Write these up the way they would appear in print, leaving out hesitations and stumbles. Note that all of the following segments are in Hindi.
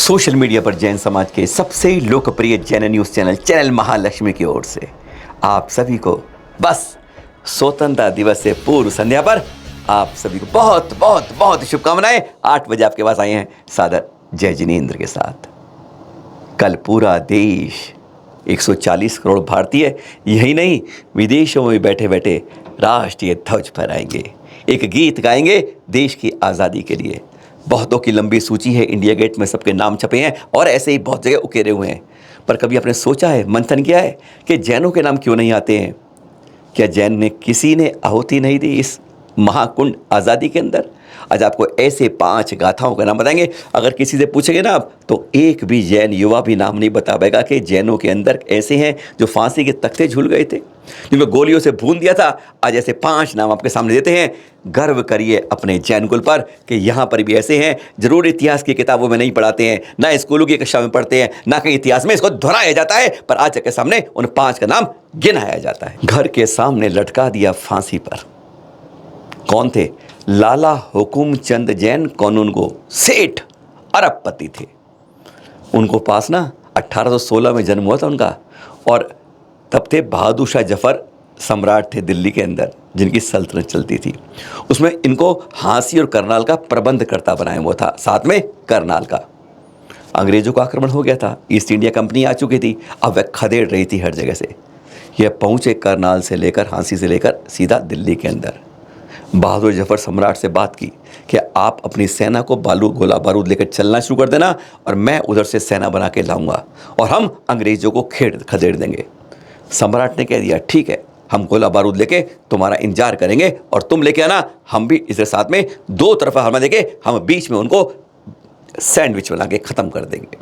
सोशल मीडिया पर जैन समाज के सबसे लोकप्रिय जैन न्यूज़ चैनल महालक्ष्मी की ओर से आप सभी को बस स्वतंत्रता दिवस से पूर्व संध्या पर आप सभी को बहुत बहुत बहुत शुभकामनाएं। 8 बजे आपके पास आए हैं सादर जय जिनेंद्र के साथ। कल पूरा देश 140 करोड़ भारतीय यही नहीं विदेशों में बैठे बैठे राष्ट्रीय ध्वज फहराएंगे, एक गीत गाएंगे देश की आज़ादी के लिए। बहुतों की लंबी सूची है, इंडिया गेट में सबके नाम छपे हैं और ऐसे ही बहुत जगह उकेरे हुए हैं। पर कभी आपने सोचा है, मंथन किया है कि जैनों के नाम क्यों नहीं आते हैं? क्या जैन ने किसी ने आहुति नहीं दी इस महाकुंड आज़ादी के अंदर? आज आपको ऐसे 5 गाथाओं का नाम बताएंगे। अगर किसी से पूछेंगे ना आप, तो एक भी जैन युवा भी नाम नहीं बता पाएगा कि जैनों के अंदर ऐसे हैं जो फांसी के तख्ते झूल गए थे, जिनको गोलियों से भून दिया था। आज ऐसे 5 नाम आपके सामने देते हैं। गर्व करिए अपने जैन कुल पर कि यहाँ पर भी ऐसे हैं। जरूर इतिहास की किताबों में नहीं पढ़ाते हैं, ना स्कूलों की कक्षा में पढ़ते हैं, ना कहीं इतिहास में इसको दोहराया जाता है, पर आज के सामने उन 5 का नाम गिनाया जाता है। घर के सामने लटका दिया फांसी पर। कौन थे? लाला हुकुमचंद जैन कानूनगो, सेठ, अरबपति थे। उनको पास ना 1816 में जन्म हुआ था उनका, और तब थे बहादुर शाह जफर सम्राट थे दिल्ली के अंदर, जिनकी सल्तनत चलती थी। उसमें इनको हांसी और करनाल का प्रबंधकर्ता बनाया हुआ था, साथ में करनाल का। अंग्रेजों का आक्रमण हो गया था, ईस्ट इंडिया कंपनी आ चुकी थी, अब वह खदेड़ रही थी हर जगह से। यह पहुंचे करनाल से लेकर, हांसी से लेकर सीधा दिल्ली के अंदर। बहादुर जफर सम्राट से बात की कि आप अपनी सेना को गोला बारूद लेकर चलना शुरू कर देना, और मैं उधर से सेना बना के लाऊंगा और हम अंग्रेजों को खदेड़ देंगे। सम्राट ने कह दिया, ठीक है, हम गोला बारूद लेके तुम्हारा इंतजार करेंगे और तुम लेके आना, हम भी इसके साथ में 2 तरफा हमला देके हम बीच में उनको सैंडविच बना के ख़त्म कर देंगे।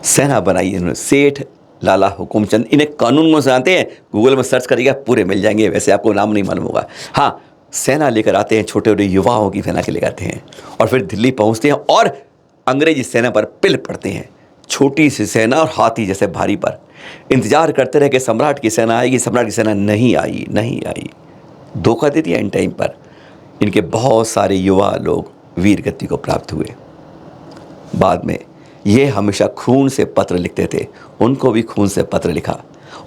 सेना बनाई इन्होंने। सेठ लाला हुकुमचंद, इन्हें कानून में जानते हैं, गूगल में सर्च करिएगा पूरे मिल जाएंगे, वैसे आपको नाम नहीं मालूम होगा। हाँ, सेना लेकर आते हैं, छोटे छोटे युवाओं की सेना के लेकर आते हैं और फिर दिल्ली पहुंचते हैं और अंग्रेजी सेना पर पिल पड़ते हैं। छोटी सी सेना और हाथी जैसे भारी पर। इंतजार करते रहे कि सम्राट की सेना आएगी, सम्राट की सेना नहीं आई। धोखा दे दिया इन टाइम पर। इनके बहुत सारे युवा लोग वीर गति को प्राप्त हुए। बाद में ये हमेशा खून से पत्र लिखते थे, उनको भी खून से पत्र लिखा,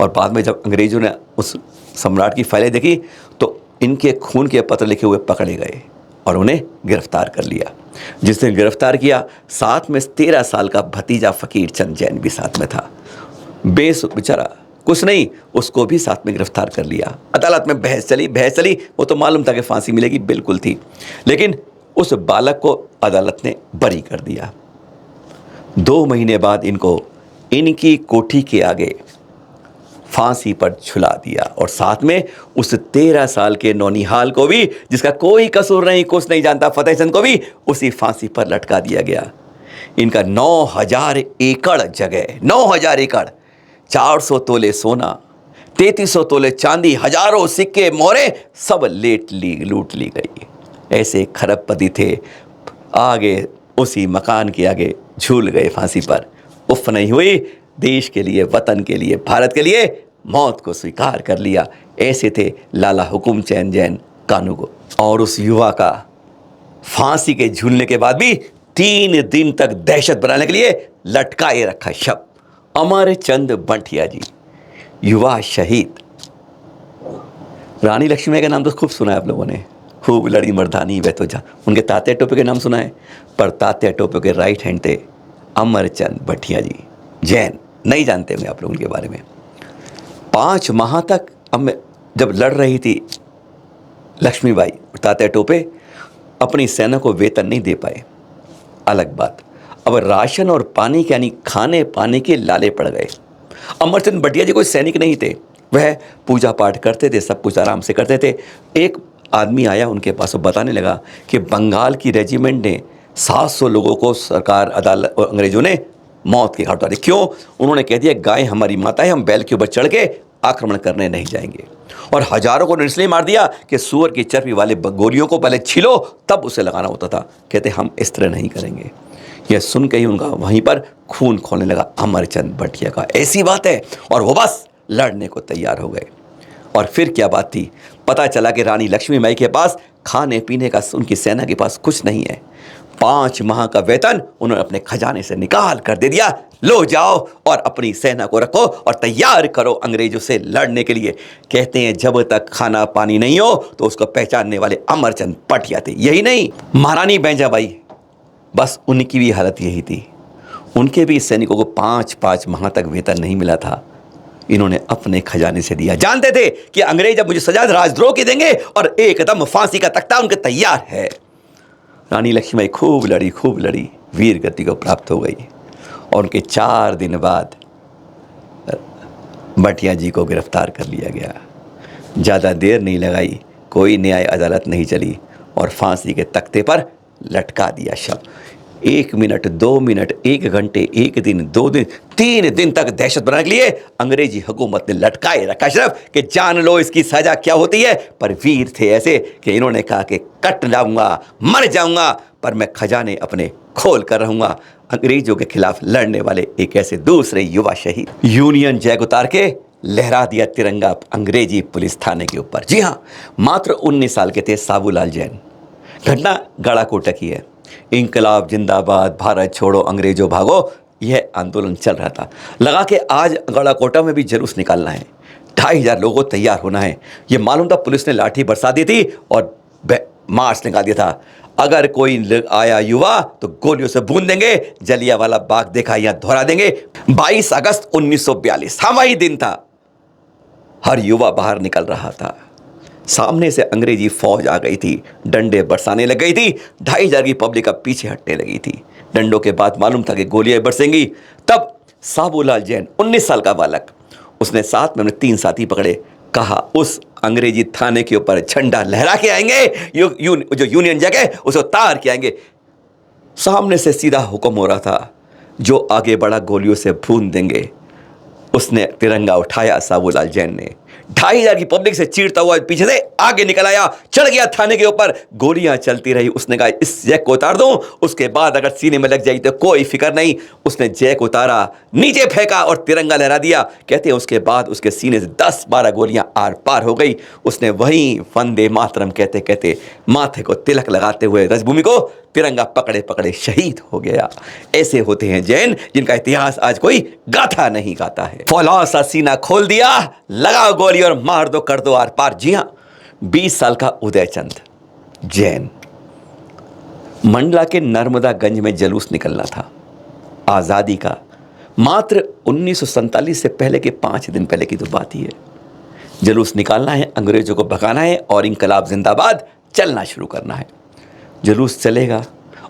और बाद में जब अंग्रेजों ने उस सम्राट की फाइलें देखी तो इनके खून के पत्र लिखे हुए पकड़े गए और उन्हें गिरफ्तार कर लिया। जिसने गिरफ्तार किया, साथ में 13 साल का भतीजा फकीर चंद जैन भी साथ में था। बेचारा कुछ नहीं, उसको भी साथ में गिरफ्तार कर लिया। अदालत में बहस चली, वो तो मालूम था कि फांसी मिलेगी, बिल्कुल थी, लेकिन उस बालक को अदालत ने बरी कर दिया। 2 महीने बाद इनको इनकी कोठी के आगे फांसी पर झुला दिया, और साथ में उस 13 साल के नौनिहाल को भी, जिसका कोई कसूर नहीं, कुछ नहीं जानता, फतेह चंद को भी उसी फांसी पर लटका दिया गया। इनका 9000 एकड़ जगह, 9000 एकड़, 400 तोले सोना, 3300 तोले चांदी, हजारों सिक्के मोहरे सब लूट ली गई। ऐसे खरबपति थे, आगे उसी मकान के आगे झूल गए फांसी पर। उफ नहीं हुई, देश के लिए, वतन के लिए, भारत के लिए मौत को स्वीकार कर लिया। ऐसे थे लाला हुकुमचंद जैन कानूनगो। और उस युवा का फांसी के झूलने के बाद भी 3 दिन तक दहशत बनाने के लिए लटकाए रखा शव, अमरचंद बंटिया जी, युवा शहीद। रानी लक्ष्मीबाई का नाम तो खूब सुना है आप लोगों ने, खूब लड़ी मर्दानी वह तो जा। उनके तात्या टोपे के नाम सुना है, पर तात्या टोपे के राइट हैंड थे अमरचंद बंटिया जी जैन। नहीं जानते होंगे आप लोग उनके बारे में। 5 माह तक जब लड़ रही थी लक्ष्मीबाई और तात्या टोपे, अपनी सेना को वेतन नहीं दे पाए, अलग बात, अब राशन और पानी के, यानी खाने पानी के लाले पड़ गए। अमरचंद बंटिया जी कोई सैनिक नहीं थे, वह पूजा पाठ करते थे, सब कुछ आराम से करते थे। एक आदमी आया उनके पास और बताने लगा कि बंगाल की रेजिमेंट ने 700 लोगों को सरकार, अदालत और अंग्रेजों ने मौत के घाट उतारे। क्यों? उन्होंने कह दिया गाय हमारी माता है, हम बैल के ऊपर चढ़ के आक्रमण करने नहीं जाएंगे। और हजारों को इसलिए मार दिया कि सूअर की चर्बी वाले गोलियों को पहले छीलो तब उसे लगाना होता था। कहते हम इस तरह नहीं करेंगे। यह सुन के ही उनका वहीं पर खून खोलने लगा अमरचंद बंटिया का। ऐसी बात है, और वो बस लड़ने को तैयार हो गए। और फिर क्या बात थी, पता चला कि रानी लक्ष्मीबाई के पास खाने पीने का, उनकी सेना के पास कुछ नहीं है। 5 माह का वेतन उन्होंने अपने खजाने से निकाल कर दे दिया। लो जाओ और अपनी सेना को रखो और तैयार करो अंग्रेजों से लड़ने के लिए। कहते हैं जब तक खाना पानी नहीं हो तो उसको पहचानने वाले अमरचंद पटिया थे। यही नहीं, महारानी बेंजाबाई, बस उनकी भी हालत यही थी। उनके भी सैनिकों को 5-5 माह तक वेतन नहीं मिला था। इन्होंने अपने खजाने से दिया। जानते थे कि अंग्रेज अब मुझे सजा राजद्रोह की देंगे और एकदम फांसी का तख्ता उनके तैयार है। रानी लक्ष्मीबाई खूब लड़ी, वीर गति को प्राप्त हो गई और उनके 4 दिन बाद भटिया जी को गिरफ्तार कर लिया गया। ज़्यादा देर नहीं लगाई, कोई न्याय अदालत नहीं चली और फांसी के तख्ते पर लटका दिया शव। 1 मिनट, 2 मिनट, 1 घंटे, 1 दिन, 2 दिन, 3 दिन तक दहशत बनाने के लिए अंग्रेजी हुकूमत ने लटकाए रखा शरफ कि जान लो इसकी सजा क्या होती है। पर वीर थे ऐसे कि इन्होंने कहा कि कट जाऊंगा, मर जाऊंगा, पर मैं खजाने अपने खोल कर रहूंगा। अंग्रेजों के खिलाफ लड़ने वाले एक ऐसे दूसरे युवा शहीद। यूनियन जैक उतार के लहरा दिया तिरंगा अंग्रेजी पुलिस थाने के ऊपर। जी हाँ, मात्र 19 साल के थे साबूलाल जैन। घटना गड़ाकोटा की है। इंकलाब जिंदाबाद, भारत छोड़ो, अंग्रेजों भागो, यह आंदोलन चल रहा था। लगा कि आज गड़ाकोटा में भी जुलूस निकालना है, 2500 लोगों को तैयार होना है। ये मालूम था पुलिस ने लाठी बरसा दी थी और मार्च निकाल दिया था। अगर कोई आया युवा तो गोलियों से भून देंगे। जलियांवाला बाग देखा, यहां दोहरा देंगे। 22 अगस्त 1942 वही दिन था। हर युवा बाहर निकल रहा था। सामने से अंग्रेजी फौज आ गई थी, डंडे बरसाने लग गई थी। 2500 की पब्लिक अब पीछे हटने लगी थी। डंडों के बाद मालूम था कि गोलियां बरसेंगी। तब साबूलाल जैन 19 साल का बालक, उसने साथ में अपने 3 साथी पकड़े। कहा उस अंग्रेजी थाने के ऊपर झंडा लहरा के आएंगे, जो यूनियन जैक है उसे उतार के आएंगे। सामने से सीधा हुक्म हो रहा था, जो आगे बढ़ा गोलियों से भून देंगे। उसने तिरंगा उठाया साबूलाल जैन ने। 2500 की पब्लिक से चीरता हुआ पीछे से आगे निकल आया, चढ़ गया थाने के ऊपर। गोलियां चलती रही। उसने कहा इस जैक को उतार दूं, उसके बाद अगर सीने में लग जाएगी तो कोई फिक्र नहीं। उसने जैक उतारा, नीचे फेंका और तिरंगा लहरा दिया। कहते हैं उसके बाद उसके सीने से 10-12 गोलियां आर पार हो गई। उसने वहीं वंदे मातरम कहते कहते माथे को तिलक लगाते हुए रजभूमि को तिरंगा पकड़े पकड़े शहीद हो गया। ऐसे होते हैं जैन जिनका इतिहास आज कोई गाथा नहीं गाता है। फौलाद सा सीना खोल दिया, लगाओ गोली और मार दो, कर दो आर पार। जी हां, 20 साल का उदयचंद जैन। मंडला के नर्मदागंज में जुलूस निकलना था आज़ादी का। मात्र 1947 से पहले के 5 दिन पहले की तो बात ही है। जुलूस निकालना है, अंग्रेजों को भगाना है और इंकलाब जिंदाबाद चलना शुरू करना है। जुलूस चलेगा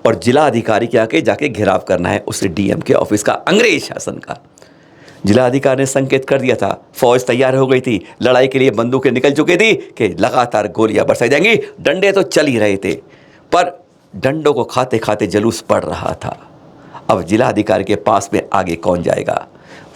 और जिला अधिकारी के आके जाके घेराव करना है उस डीएम के ऑफिस का, अंग्रेज शासन का। जिला अधिकारी ने संकेत कर दिया था, फौज तैयार हो गई थी, लड़ाई के लिए बंदूकें निकल चुकी थी कि लगातार गोलियां बरसाई जाएंगी। डंडे तो चल ही रहे थे, पर डंडों को खाते खाते जुलूस पड़ रहा था। अब जिला अधिकारी के पास में आगे कौन जाएगा?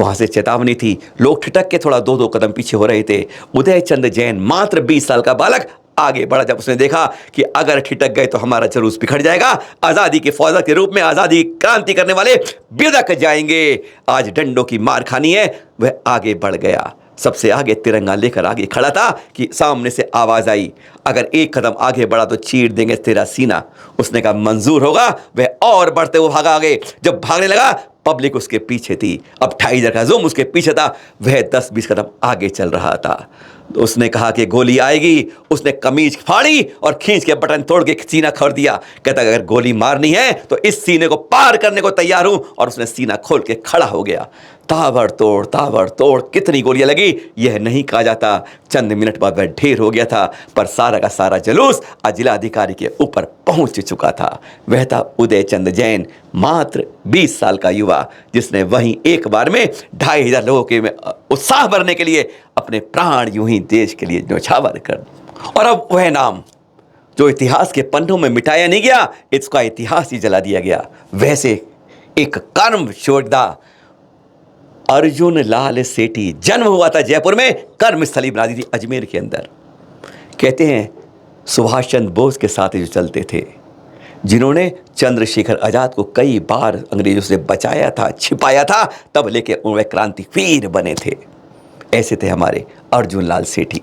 वहां से चेतावनी थी। लोग ठिठक के थोड़ा 2-2 कदम पीछे हो रहे थे। उदयचंद जैन मात्र 20 साल का बालक आगे बढ़ा। जब उसने देखा कि अगर ठिठक गए तो हमारा जुलूस बिखर जाएगा, आजादी के फौजा के रूप में आजादी क्रांति करने वाले बिदक जाएंगे, आज डंडों की मार खानी है, वह आगे बढ़ गया। सबसे आगे तिरंगा लेकर आगे खड़ा था कि सामने से आवाज आई, अगर 1 कदम आगे बढ़ा तो चीर देंगे तेरा सीना। उसने कहा मंजूर होगा। वह और बढ़ते हुए भागा आगे। जब भागने लगा पब्लिक उसके पीछे थी। अब 2500 का जुम उसके पीछे था। वह 10-20 कदम आगे चल रहा था। उसने कहा कि गोली आएगी। उसने कमीज फाड़ी और खींच के बटन तोड़ के सीना खोल दिया। कहता अगर गोली मारनी है तो इस सीने को पार करने को तैयार हूं। और उसने सीना खोल के खड़ा हो गया। ताबड़तोड़ कितनी गोलियां लगी यह नहीं कहा जाता। चंद मिनट बाद वह ढेर हो गया था, पर सारा का सारा जुलूस जिला अधिकारी के ऊपर पहुंच चुका था। वह था उदयचंद जैन, मात्र 20 साल का युवा, जिसने वहीं एक बार में 2500 लोगों के उत्साह भरने के लिए अपने प्राण यूं ही देश के लिए न्यौछावर कर। और अब वह नाम जो इतिहास के पन्नों में मिटाया नहीं गया, इसका इतिहास ही जला दिया गया। वैसे एक कर्म शोधा अर्जुन लाल सेठी, जन्म हुआ था जयपुर में, कर्मस्थली बना दी थी अजमेर के अंदर। कहते हैं सुभाष चंद्र बोस के साथ जो चलते थे, जिन्होंने चंद्रशेखर आजाद को कई बार अंग्रेजों से बचाया था, छिपाया था, तब लेके उन्हें क्रांतिवीर बने थे। ऐसे थे हमारे अर्जुन लाल सेठी।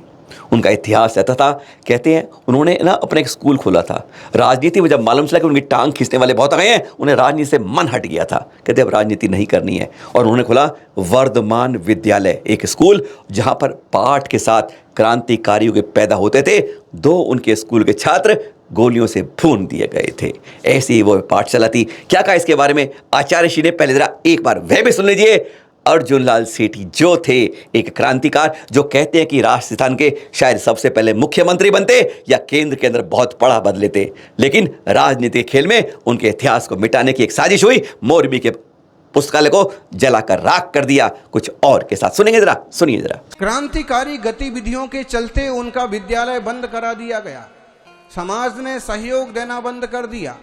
उनका इतिहास रहता था। कहते हैं उन्होंने ना अपना एक स्कूल खोला था। राजनीति में जब मालूम चला कि उनकी टांग खींचने वाले बहुत आ गए हैं, उन्हें राजनीति से मन हट गया था। कहते अब राजनीति नहीं करनी है, और उन्होंने खोला वर्धमान विद्यालय, एक स्कूल जहां पर पाठ के साथ क्रांतिकारियों के पैदा होते थे। 2 उनके स्कूल के छात्र गोलियों से भून दिए गए थे। ऐसी ही वो पाठशाला थी। क्या कहा इसके बारे में आचार्य श्री ने, पहले जरा एक बार वह भी सुन लीजिए। अर्जुन लाल सेठी जो थे एक क्रांतिकार, जो कहते हैं कि राजस्थान के शायद सबसे पहले मुख्यमंत्री बनते या केंद्र के अंदर बहुत बड़ा बदले थे, लेकिन राजनीतिक खेल में उनके इतिहास को मिटाने की एक साजिश हुई। मोरबी के पुस्तकालय को जलाकर राख कर दिया। कुछ और के साथ सुनेंगे, जरा सुनिए जरा। क्रांतिकारी गतिविधियों के चलते उनका विद्यालय बंद करा दिया गया। समाज ने सहयोग देना बंद कर दिया।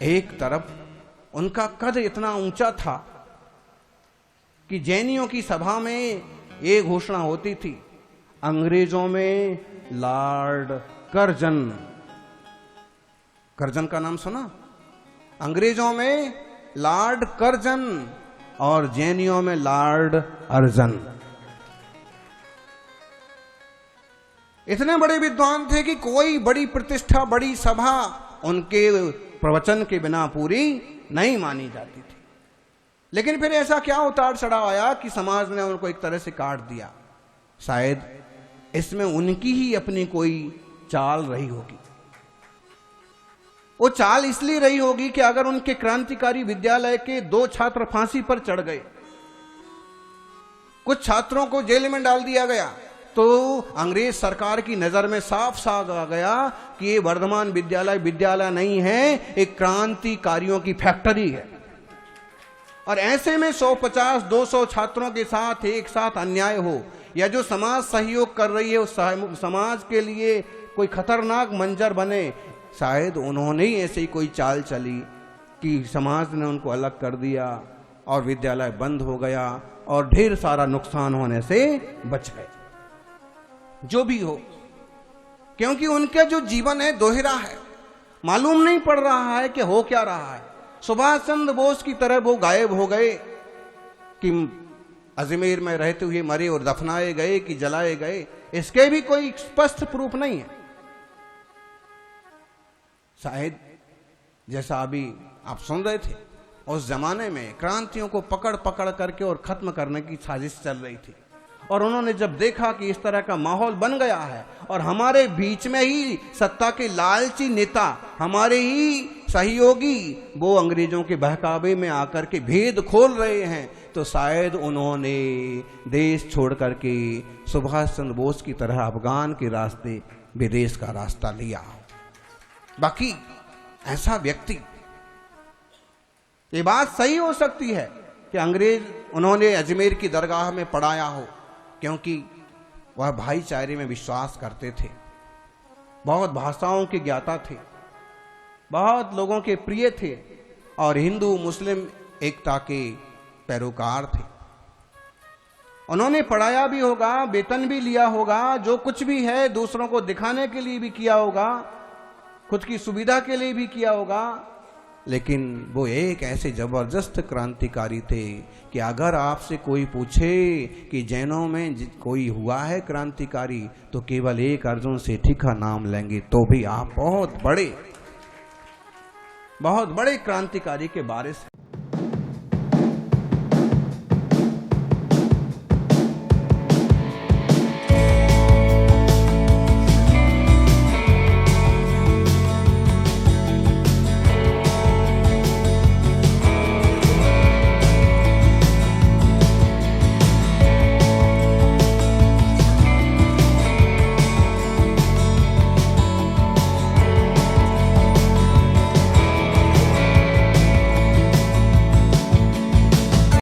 एक तरफ उनका कद इतना ऊंचा था कि जैनियों की सभा में ये घोषणा होती थी, अंग्रेजों में लॉर्ड कर्जन। कर्जन का नाम सुना? अंग्रेजों में लॉर्ड कर्जन और जैनियों में लॉर्ड अर्जन। इतने बड़े विद्वान थे कि कोई बड़ी प्रतिष्ठा, बड़ी सभा उनके प्रवचन के बिना पूरी नहीं मानी जाती थी। लेकिन फिर ऐसा क्या उतार चढ़ाव आया कि समाज ने उनको एक तरह से काट दिया। शायद इसमें उनकी ही अपनी कोई चाल रही होगी। वो चाल इसलिए रही होगी कि अगर उनके क्रांतिकारी विद्यालय के 2 छात्र फांसी पर चढ़ गए, कुछ छात्रों को जेल में डाल दिया गया, तो अंग्रेज सरकार की नजर में साफ साफ आ गया कि ये वर्धमान विद्यालय नहीं है, एक क्रांतिकारियों की फैक्ट्री है। और ऐसे में 150-200 छात्रों के साथ एक साथ अन्याय हो, या जो समाज सहयोग कर रही है उस समाज के लिए कोई खतरनाक मंजर बने, शायद उन्होंने ही ऐसी कोई चाल चली कि समाज ने उनको अलग कर दिया और विद्यालय बंद हो गया और ढेर सारा नुकसान होने से बच गए। जो भी हो, क्योंकि उनका जो जीवन है दोहरा है, मालूम नहीं पड़ रहा है कि हो क्या रहा है। सुभाष चंद्र बोस की तरह वो गायब हो गए कि अजमेर में रहते हुए मरे और दफनाए गए कि जलाए गए, इसके भी कोई स्पष्ट प्रूफ नहीं है। शायद जैसा अभी आप सुन रहे थे, उस जमाने में क्रांतियों को पकड़ पकड़ करके और खत्म करने की साजिश चल रही थी। और उन्होंने जब देखा कि इस तरह का माहौल बन गया है और हमारे बीच में ही सत्ता के लालची नेता, हमारे ही सहयोगी, वो अंग्रेजों के बहकावे में आकर के भेद खोल रहे हैं, तो शायद उन्होंने देश छोड़ करके सुभाष चंद्र बोस की तरह अफगान के रास्ते, विदेश का रास्ता लिया। बाकी ऐसा व्यक्ति, ये बात सही हो सकती है कि अंग्रेज उन्होंने अजमेर की दरगाह में पढ़ाया हो, क्योंकि वह भाईचारे में विश्वास करते थे, बहुत भाषाओं के ज्ञाता थे, बहुत लोगों के प्रिय थे और हिंदू मुस्लिम एकता के पैरोकार थे। उन्होंने पढ़ाया भी होगा, वेतन भी लिया होगा, जो कुछ भी है दूसरों को दिखाने के लिए भी किया होगा, खुद की सुविधा के लिए भी किया होगा। लेकिन वो एक ऐसे जबरदस्त क्रांतिकारी थे कि अगर आपसे कोई पूछे कि जैनों में कोई हुआ है क्रांतिकारी, तो केवल एक अर्जुन सेठी का नाम लेंगे तो भी आप बहुत बड़े क्रांतिकारी के वारिस हैं।